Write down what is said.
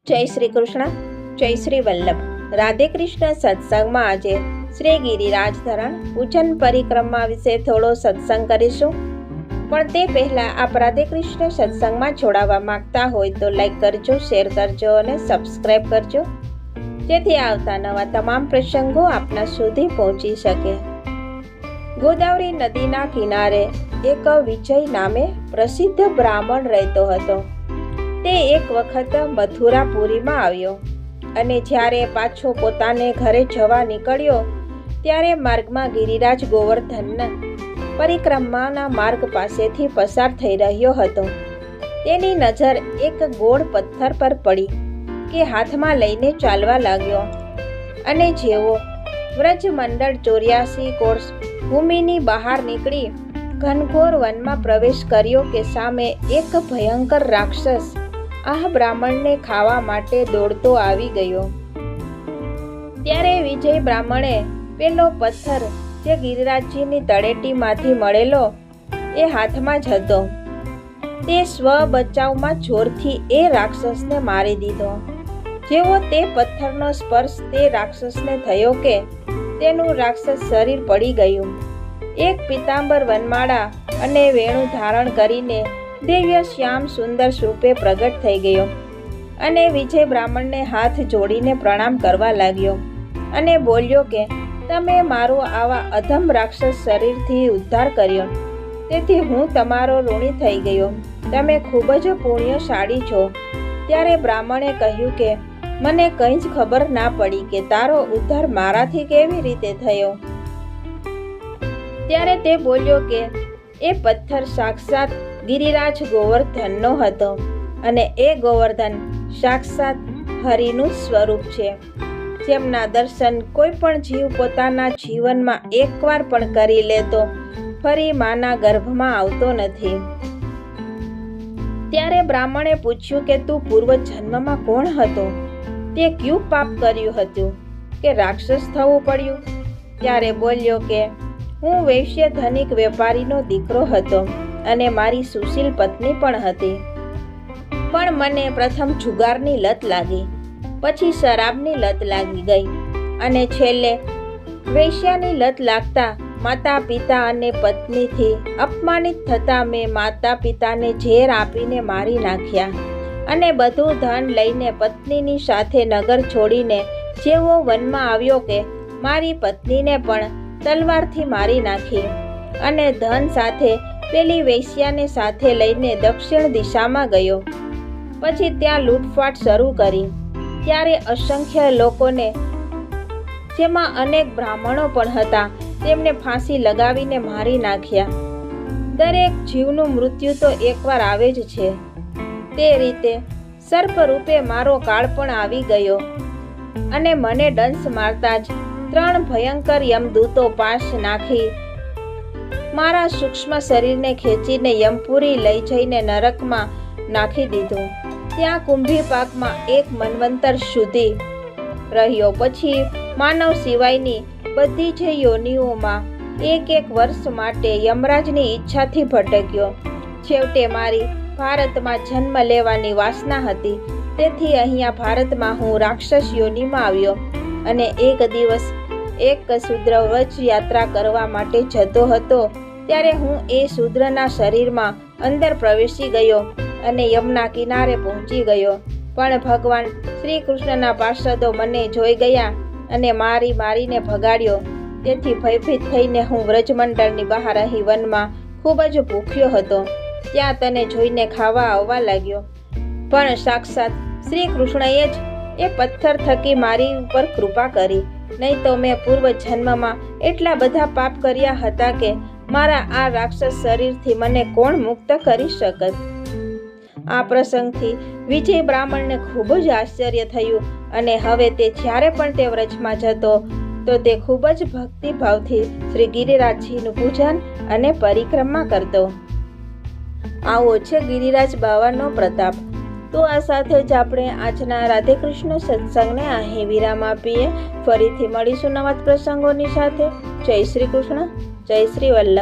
જય શ્રી કૃષ્ણ, જય શ્રી વલ્લભ. રાધે કૃષ્ણ સત્સંગમાં આજે શ્રી ગિરિરાજ ધરણ પૂજન પરિક્રમા વિશે થોડો સત્સંગ કરીશું. પણ તે પહેલા આપ રાધે કૃષ્ણ સત્સંગમાં જોડાવા માંગતા હોય તો લાઈક કરજો, શેર કરજો અને સબસ્ક્રાઈબ કરજો, જેથી આવતા નવા તમામ પ્રસંગો આપના સુધી પહોંચી શકે. ગોદાવરી નદીના કિનારે એક વિજય નામે પ્રસિદ્ધ બ્રાહ્મણ રહેતો હતો. તે એક વખત મથુરાપુરીમાં આવ્યો અને જ્યારે પાછો પોતાને ઘરે જવા નીકળ્યો ત્યારે માર્ગમાં ગિરિરાજ ગોવર્ધનના પરિક્રમાના માર્ગ પાસેથી પસાર થઈ રહ્યો હતો. તેની નજર એક ગોળ પથ્થર પર પડી કે હાથમાં લઈને ચાલવા લાગ્યો અને જેવો વ્રજમંડળ 84 કોષ ભૂમિની બહાર નીકળી ઘનઘોર વનમાં પ્રવેશ કર્યો કે સામે એક ભયંકર રાક્ષસ આ બ્રાહ્મણને ખાવા માટે દોડતો આવી ગયો. ત્યારે વિજય બ્રાહ્મણે પેલો પથ્થર જે ગિરિરાજજીની તળેટીમાંથી મળેલો એ હાથમાં જ હતો. તે સ્વ બચાવમાં જોરથી એ રાક્ષસને મારી દીધો. જેવો તે પથ્થરનો સ્પર્શ તે રાક્ષસને થયો કે તેનું રાક્ષસ શરીર પડી ગયું. એક પીતાંબર વનમાળા અને વેણુ ધારણ કરીને દિવ્ય શ્યામ સુંદર રૂપે પ્રગટ થઈ ગયો અને વિજય બ્રાહ્મણને હાથ જોડીને પ્રણામ કરવા લાગ્યો અને બોલ્યો કે તમે મારો આવા અધમ રાક્ષસ શરીરથી ઉદ્ધાર કર્યો, તેથી હું તમારો ઋણી થઈ ગયો. તમે ખૂબ જ પુણ્યશાળી છો. ત્યારે બ્રાહ્મણે કહ્યું કે મને કંઈ જ ખબર ના પડી કે તારો ઉદ્ધાર મારાથી કેવી રીતે થયો. ત્યારે તે બોલ્યો કે એ પથ્થર સાક્ષાત ગિરિરાજ ગોવર્ધનનો હતો અને એ ગોવર્ધન સાક્ષાત હરિનું સ્વરૂપ છે, જેમના દર્શન કોઈ પણ જીવ પોતાના જીવનમાં એકવાર પણ કરી લે તો ફરી માના ગર્ભમાં આવતો નથી. ત્યારે બ્રાહ્મણે પૂછ્યું કે તું પૂર્વ જન્મમાં કોણ હતો? તે ક્યું પાપ કર્યું હતું કે રાક્ષસ થવું પડ્યું? ત્યારે બોલ્યો કે હું વૈશ્ય ધનિક વેપારીનો દીકરો હતો અને મારી સુશીલ પત્ની પણ હતી. પણ મને પ્રથમ જુગારની લત લાગી, પછી શરાબની લત લાગી ગઈ અને છેલ્લે વૈશ્યાની લત લાગતા માતા પિતા અને પત્નીથી અપમાનિત થતા મેં માતા પિતાને ઝેર આપીને મારી નાખ્યા અને બધું ધન લઈને પત્નીની સાથે નગર છોડીને જેવો વનમાં આવ્યો કે મારી પત્નીને પણ તલવારથી મારી નાખી અને ધન સાથે પેલી વૈશ્યાને સાથે લઈને દક્ષિણ દિશામાં ગયો. પછી ત્યાં લૂંટફાટ શરૂ કરી. ત્યારે અસંખ્ય લોકોને, જેમાં અનેક બ્રાહ્મણો પણ હતા, તેમને ફાંસી લગાવીને મારી નાખ્યા. દરેક જીવનું મૃત્યુ તો એકવાર આવે જ છે. તે રીતે સર્પ રૂપે મારો કાળ પણ આવી ગયો અને મને દંશ મારતા જ 3 ભયંકર યમદૂતો પાશ નાખી મારા સૂક્ષ્મ શરીરને ખેંચીને યમપુરી લઈ જઈને નરકમાં નાખી દીધું. ત્યાં કુંભીપાકમાં એક મન્વંતર સુધી રહ્યો. પછી માનવ સિવાયની બધી જ યોનિઓમાં 1 વર્ષ માટે યમરાજની ઈચ્છાથી ભટક્યો. છેવટે મારી ભારતમાં જન્મ લેવાની વાસના હતી, તેથી અહીંયા ભારતમાં હું રાક્ષસ યોનિમાં આવ્યો અને એક દિવસ એક શૂદ્ર વ્રજ યાત્રા કરવા માટે જતો હતો. ત્યારે હું એ શૂદ્રના શરીરમાં અંદર પ્રવેશી ગયો અને યમના કિનારે પહોંચી ગયો. પણ ભગવાન શ્રી કૃષ્ણના પાર્ષદો મને જોઈ ગયા અને મારીને ભગાડ્યો. તેથી ભયભીત થઈને હું વ્રજમંડળની બહાર અહીં વનમાં ખૂબ જ ભૂખ્યો હતો. ત્યાં તને જોઈને ખાવા આવવા લાગ્યો. પણ સાક્ષાત શ્રી કૃષ્ણએ જ એ પથ્થર થકી મારી ઉપર કૃપા કરી, નહીં તો મેં પૂર્વ જન્મમાં એટલા બધા પાપ કર્યા હતા કે મારા આ રાક્ષસ શરીરથી મને કોણ મુક્ત કરી શકત. આ પ્રસંગથી વિજય બ્રાહ્મણને ખૂબ જ આશ્ચર્ય થયું અને હવે તે જ્યારે પણ તે વ્રજમાં જતો તો તે ખૂબ જ ભક્તિભાવથી શ્રી ગિરિરાજજીનું પૂજન અને પરિક્રમા કરતો. આવો છે ગિરિરાજ બાવાનો પ્રતાપ. તો આ સાથે જ આપણે આજના રાધે કૃષ્ણ સત્સંગને અહીં વિરામ આપીએ. ફરીથી મળીશું નવા પ્રસંગોની સાથે. જય શ્રી કૃષ્ણ, જય શ્રી વલ્લભ.